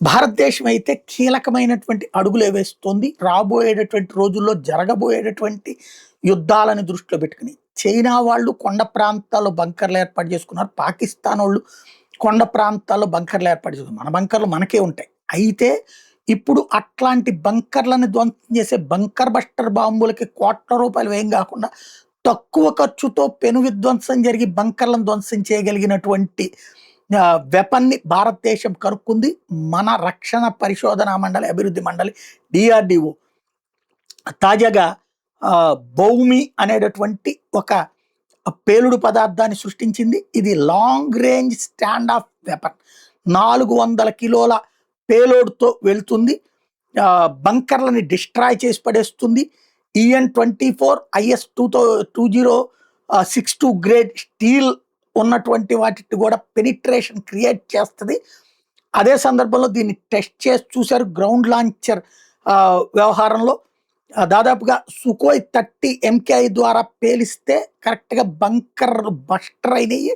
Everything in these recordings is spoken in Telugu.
భారతదేశం అయితే కీలకమైనటువంటి అడుగులే వేస్తోంది. రాబోయేటటువంటి రోజుల్లో జరగబోయేటటువంటి యుద్ధాలను దృష్టిలో పెట్టుకొని. చైనా వాళ్ళు కొండ ప్రాంతాల్లో బంకర్‌లు ఏర్పాటు చేసుకున్నారు. పాకిస్తానోళ్ళు కొండ ప్రాంతాల్లో బంకర్‌లు ఏర్పాటు చేసుకున్నారు. మన బంకర్‌లు మనకే ఉంటాయి. అయితే ఇప్పుడు అట్లాంటి బంకర్‌లను ధ్వంసం చేసే బంకర్ బస్టర్ బాంబులకి కోట్ల రూపాయలు వ్యయం గాకుండా తక్కువ ఖర్చుతో పెను విధ్వంసం జరిగి బంకర్‌లను ధ్వంసం చేయగలిగినటువంటి వెపన్‌ని భారతదేశం కనుక్కుంది. మన రక్షణ పరిశోధనా మండలి, అభివృద్ధి మండలి డీఆర్‌డీఓ తాజాగా భౌమి అనేటటువంటి ఒక పేలుడు పదార్థాన్ని సృష్టించింది. ఇది long range stand of weapon. 400 కిలోల పేలోడ్‌తో వెళ్తుంది. బంకర్‌లని డిస్ట్రాయ్ చేసి పడేస్తుంది. EN-24 IS 2062 గ్రేడ్ స్టీల్ ఉన్నటువంటి వాటిని కూడా పెనిట్రేషన్ క్రియేట్ చేస్తది. అదే సందర్భంలో దీన్ని టెస్ట్ చేసి చూశారు. గ్రౌండ్ లాంచర్ వ్యవహారంలో దాదాపుగా సుఖోయ్ 30 MKI ద్వారా పేలిస్తే కరెక్ట్‌గా బంకర్ బస్టర్ అయినయి.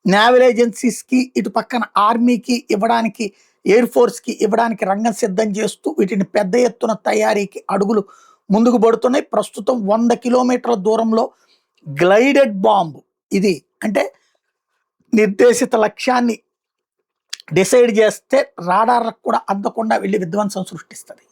నేవల్ ఏజెన్సీస్‌కి, ఇటు పక్కన ఆర్మీకి ఇవ్వడానికి, ఎయిర్ ఫోర్స్‌కి ఇవ్వడానికి రంగం సిద్ధం చేస్తూ వీటిని పెద్ద ఎత్తున తయారీకి అడుగులు ముందుకు పడుతున్నాయి. ప్రస్తుతం 100 కిలోమీటర్ల దూరంలో గ్లైడెడ్ బాంబ్ ఇది. అంటే నిర్దేశిత లక్ష్యాన్ని డిసైడ్ చేస్తే రాడార్లకు కూడా అందకుండా వెళ్లి విధ్వంసం సృష్టిస్తది.